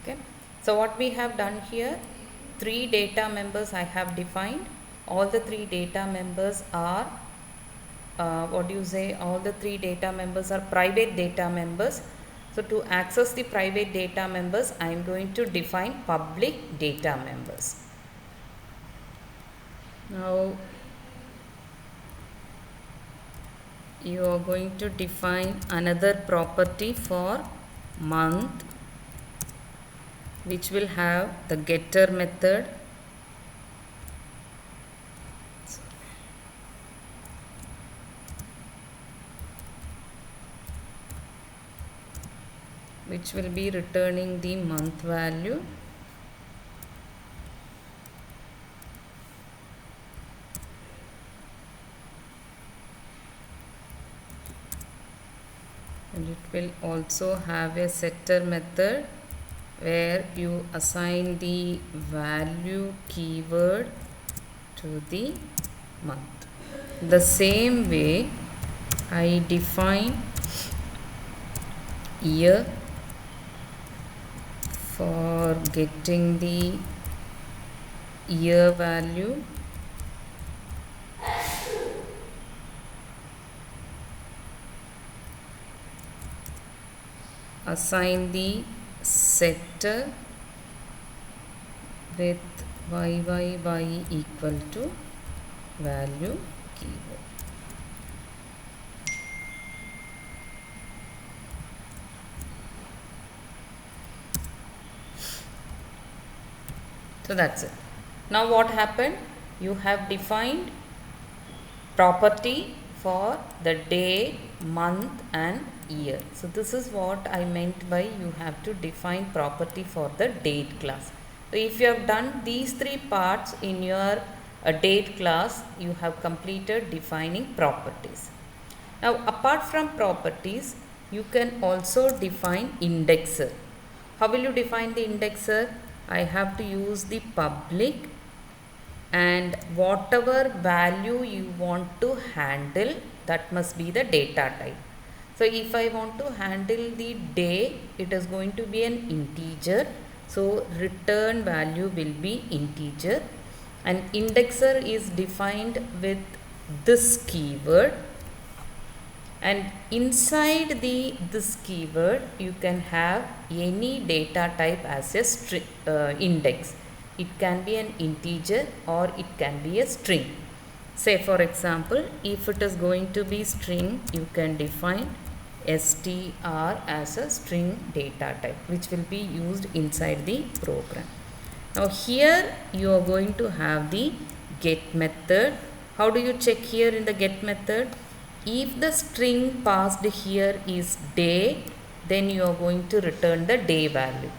Okay, so what we have done here, three data members I have defined. All the three data members are all the three data members are private data members. So to access the private data members, I am going to define public data members. Now you are going to define another property for month, which will have the getter method, which will be returning the month value. And it will also have a setter method where you assign the value keyword to the month. The same way I define year for getting the year value. Assign the setter with y equal to value keyword. So that's it. Now what happened? You have defined property for the day, month and year. So this is what I meant by you have to define property for the date class. So if you have done these three parts in your date class, you have completed defining properties. Now apart from properties, you can also define indexer. How will you define the indexer? I have to use the public, and whatever value you want to handle, that must be the data type. So if I want to handle the day, it is going to be an integer. So return value will be integer, and indexer is defined with this keyword, and inside this keyword you can have any data type as a string index. It can be an integer or it can be a string. Say for example, if it is going to be string, you can define str as a string data type, which will be used inside the program. Now here you are going to have the get method. How do you check here in the get method? If the string passed here is day, then you are going to return the day value.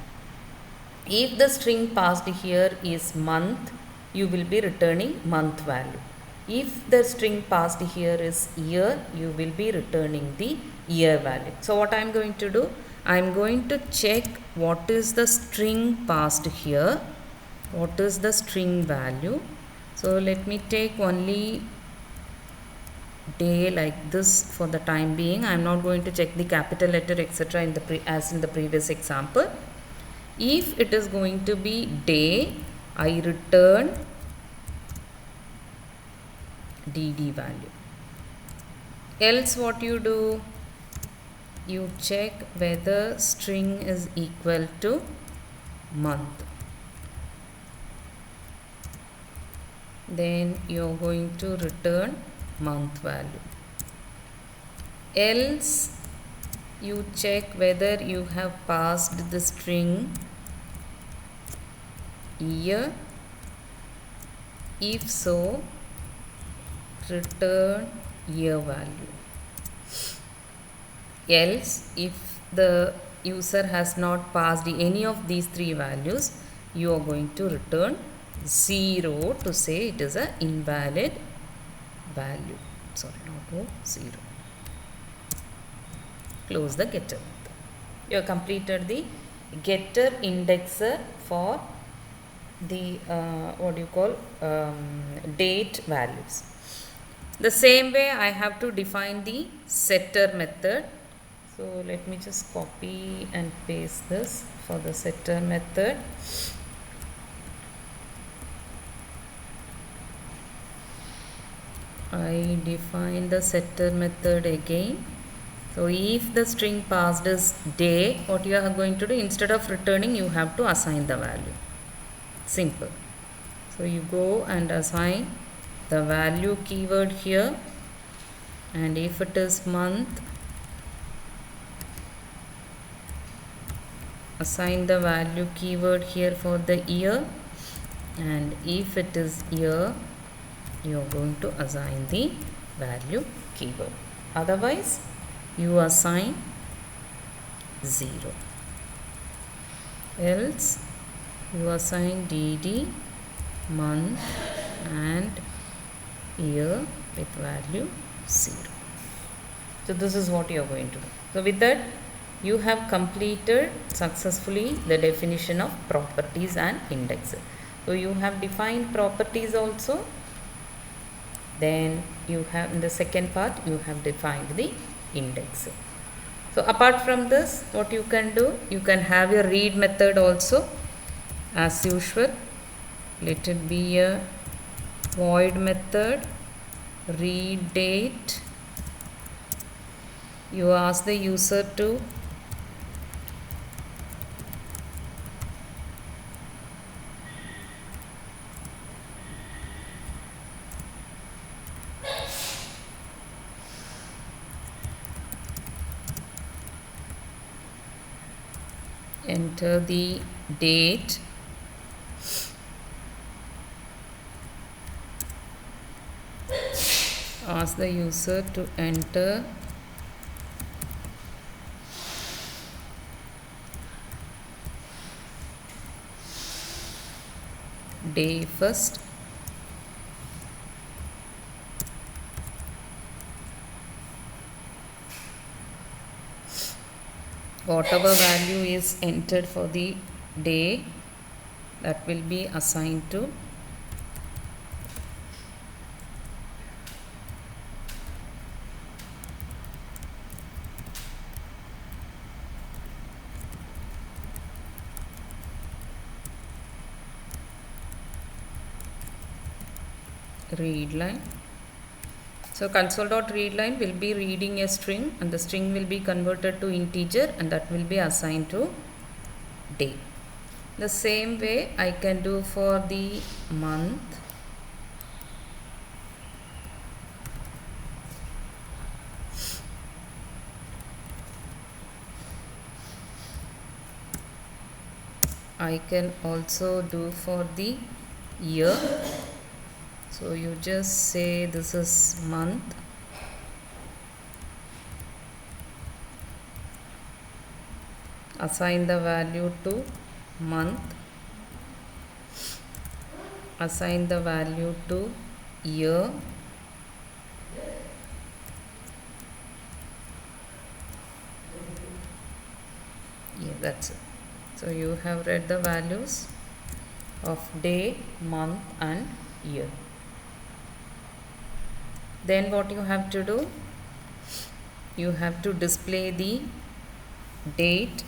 If the string passed here is month, you will be returning month value. If the string passed here is year, you will be returning the year value. So what I am going to do, I am going to check what is the string passed here, what is the string value. So let me take only day like this for the time being. I am not going to check the capital letter etc. as in the previous example. If it is going to be day, I return dd value. Else what you do, you check whether string is equal to month. Then you are going to return month value. Else you check whether you have passed the string year. If so, return year value. Else, if the user has not passed any of these three values, you are going to return 0 to say it is an invalid value. Sorry, not 0. Close the getter method. You have completed the getter indexer for the date values. The same way I have to define the setter method. So let me just copy and paste this for the setter method. I define the setter method again. So if the string passed is day, what you are going to do, instead of returning, you have to assign the value. Simple. So you go and assign the value keyword here, and if it is month, assign the value keyword here for the year, and if it is year, you are going to assign the value keyword. Otherwise, you assign 0. Else, you assign dd, month and year with value 0. So this is what you are going to do. So with that, you have completed successfully the definition of properties and indexes. So you have defined properties also. Then you have, in the second part, you have defined the index. So apart from this, what you can do, you can have your read method also. As usual, let it be a void method, read date. You ask the user to enter the date, ask the user to enter day first, whatever value is entered for the day, that will be assigned to read line. So console.readline will be reading a string, and the string will be converted to integer, and that will be assigned to day. The same way I can do for the month. I can also do for the year. So you just say this is month, assign the value to month, assign the value to year, yeah, that's it. So you have read the values of day, month and year. Then what you have to do, you have to display the date,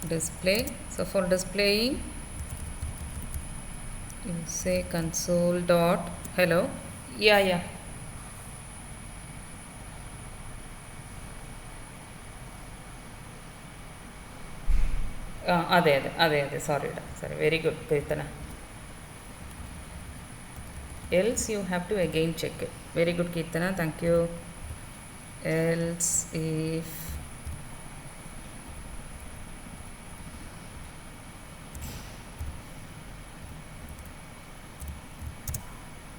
display. So for displaying, you say console dot hello. Yeah. Ade. Sorry. Very good, Kirtana. Else you have to again check it. Very good, Kirtana. Thank you. Else if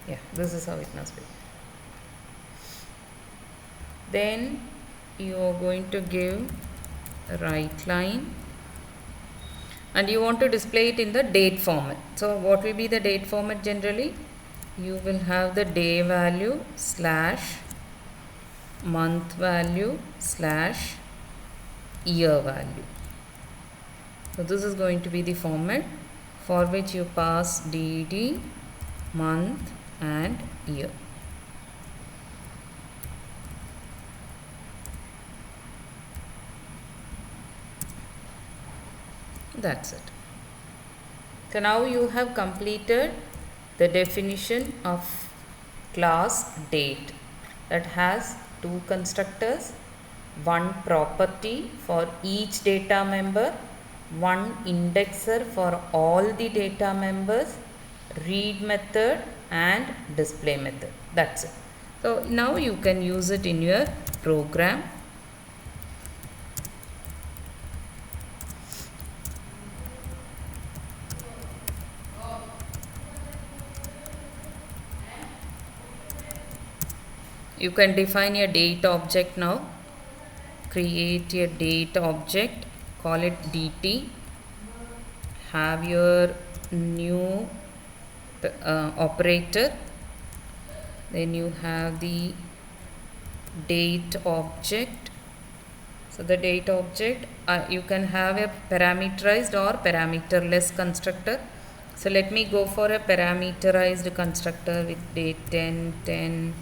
yeah, this is how it must be. Then you are going to give a write line, and you want to display it in the date format. So what will be the date format generally? You will have the day value slash month value slash year value. So this is going to be the format for which you pass dd, month and year. That's it. So now you have completed the definition of class date that has two constructors, one property for each data member, one indexer for all the data members, read method and display method. That's it. So now you can use it in your program. You can define a date object now. Create a date object, call it dt, have your new operator, then you have the date object. So the date object, you can have a parameterized or parameterless constructor. So let me go for a parameterized constructor with date 10, 10,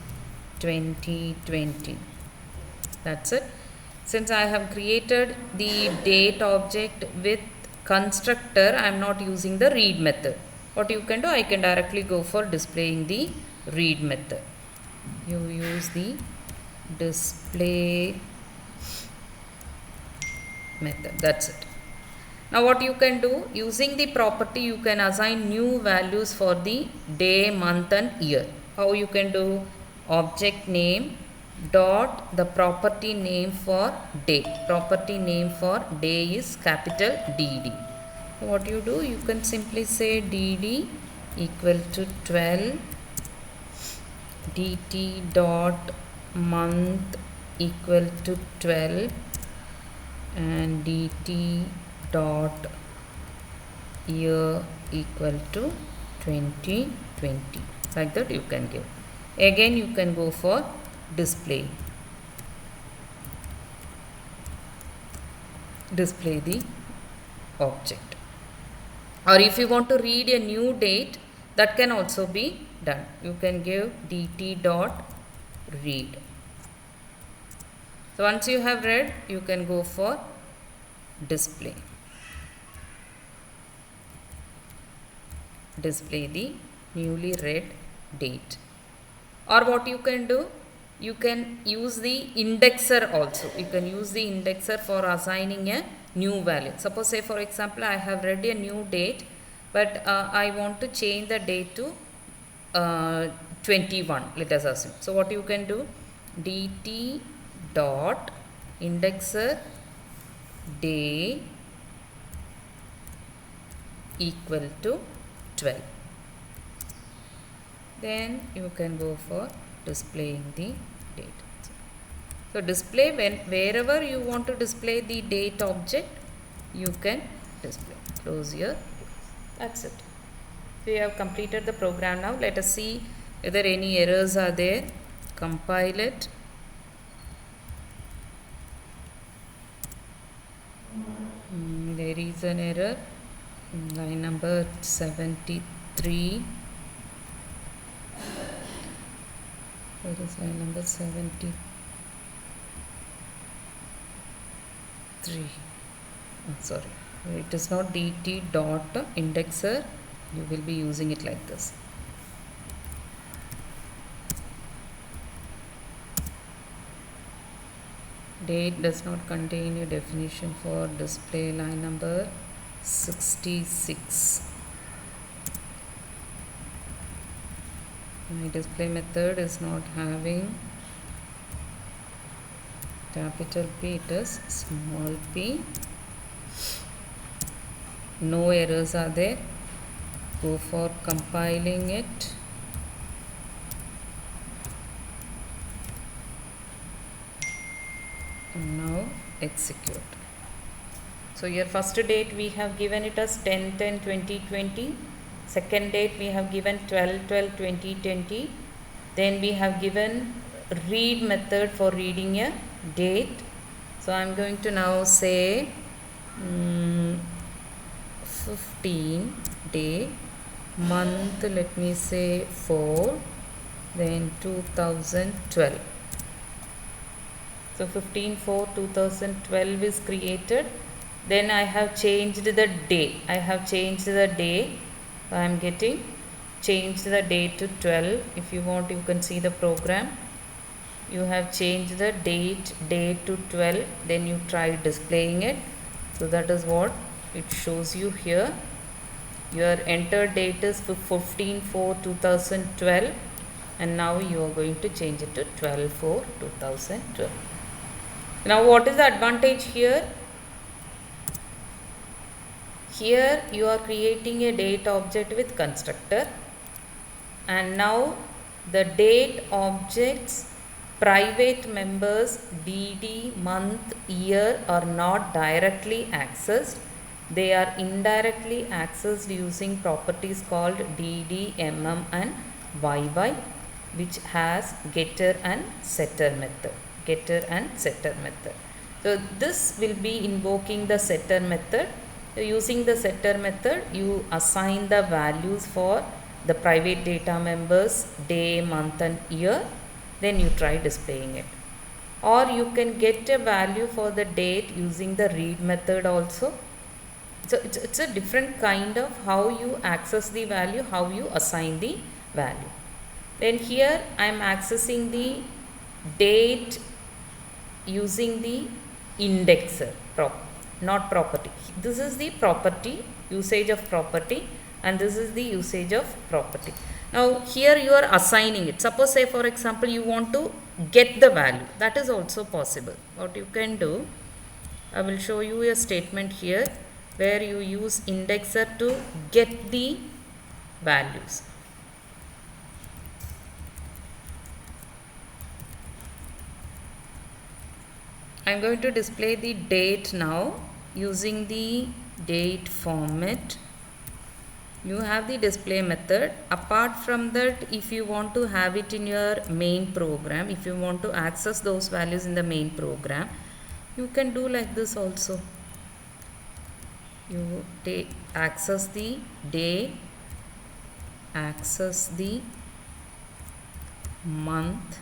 20, 20. That's it. Since I have created the date object with constructor, I am not using the read method. What you can do, I can directly go for displaying the read method. You use the display method. That's it. Now what you can do, using the property, you can assign new values for the day, month and year. How you can do? Object name dot the property name for day. Property name for day is capital DD. So what you do, you can simply say DD equal to 12, DT dot month equal to 12 and DT dot year equal to 2020. Like that you can give. Again you can go for display the object, or if you want to read a new date, that can also be done. You can give dt dot read. So once you have read, you can go for display the newly read date. Or what you can do, you can use the indexer also. You can use the indexer for assigning a new value. Suppose, say for example, I have read a new date, but I want to change the date to 21, let us assume. So what you can do, dt dot indexer day equal to 12. Then you can go for displaying the date. So display, wherever you want to display the date object, you can display. Close here. That's it. We have completed the program now. Let us see whether any errors are there. Compile it. There is an error. Line number 73. Where is line number 73? Sorry, it is not dt dot indexer. You will be using it like this. Date does not contain a definition for display. Line number 66. My display method is not having capital P, it is small p. No errors are there. Go for compiling it. And now execute. So your first date we have given it as 10/10/2020. Second date we have given 12/12/2020. Then we have given read method for reading a date. So I am going to now say 15 day, month let me say 4, then 2012. So 15/4/2012 is created. Then I have changed the day. I am getting changed the day to 12. If you want, you can see the program. You have changed the day to 12. Then you try displaying it. So that is what it shows you here. Your entered date is 15/4/2012, and now you are going to change it to 12/4/2012. Now what is the advantage here? Here you are creating a date object with constructor, and now the date object's private members DD, month, year are not directly accessed. They are indirectly accessed using properties called DD, and YY, which has getter and setter method. So this will be invoking the setter method. So using the setter method, you assign the values for the private data members, day, month and year. Then you try displaying it. Or you can get a value for the date using the read method also. So it's a different kind of how you access the value, how you assign the value. Then here I am accessing the date using the indexer, not property. This is the property, usage of property, and this is the usage of property. Now here you are assigning it. Suppose, say for example, you want to get the value. That is also possible. What you can do, I will show you a statement here where you use indexer to get the values. I am going to display the date now using the date format. You have the display method. Apart from that, if you want to have it in your main program, if you want to access those values in the main program, you can do like this also. You access the day, access the month,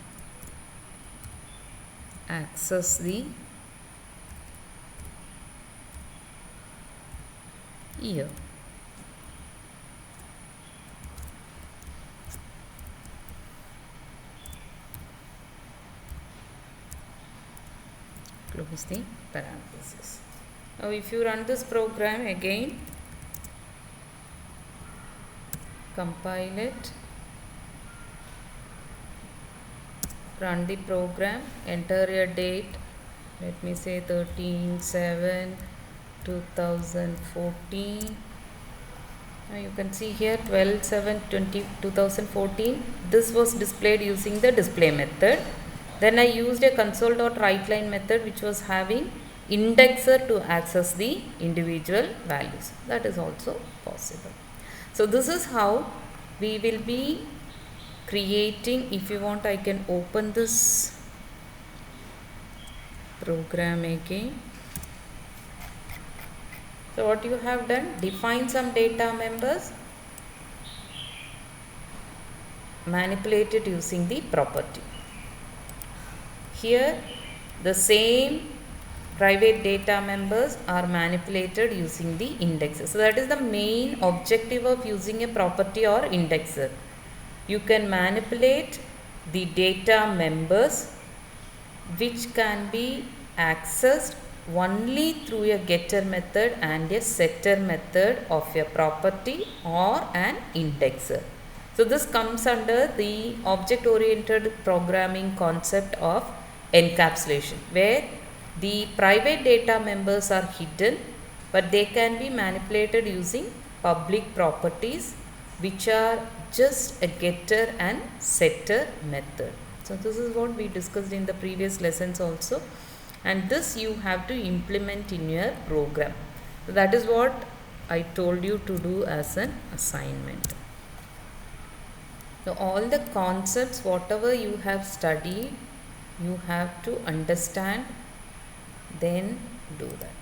access the year. Close the parenthesis. Now if you run this program again, compile it, run the program, enter a date, let me say 13/7/2014. Now you can see here 12/7/2014. This was displayed using the display method. Then I used a console.writeLine method which was having indexer to access the individual values. That is also possible. So this is how we will be creating. If you want, I can open this program again. So what you have done, define some data members, manipulate it using the property. Here the same private data members are manipulated using the indexer. So that is the main objective of using a property or indexer. You can manipulate the data members which can be accessed only through a getter method and a setter method of a property or an indexer. So this comes under the object-oriented programming concept of encapsulation, where the private data members are hidden, but they can be manipulated using public properties which are just a getter and setter method. So this is what we discussed in the previous lessons also, and this you have to implement in your program. So that is what I told you to do as an assignment. So all the concepts, whatever you have studied, you have to understand, then do that.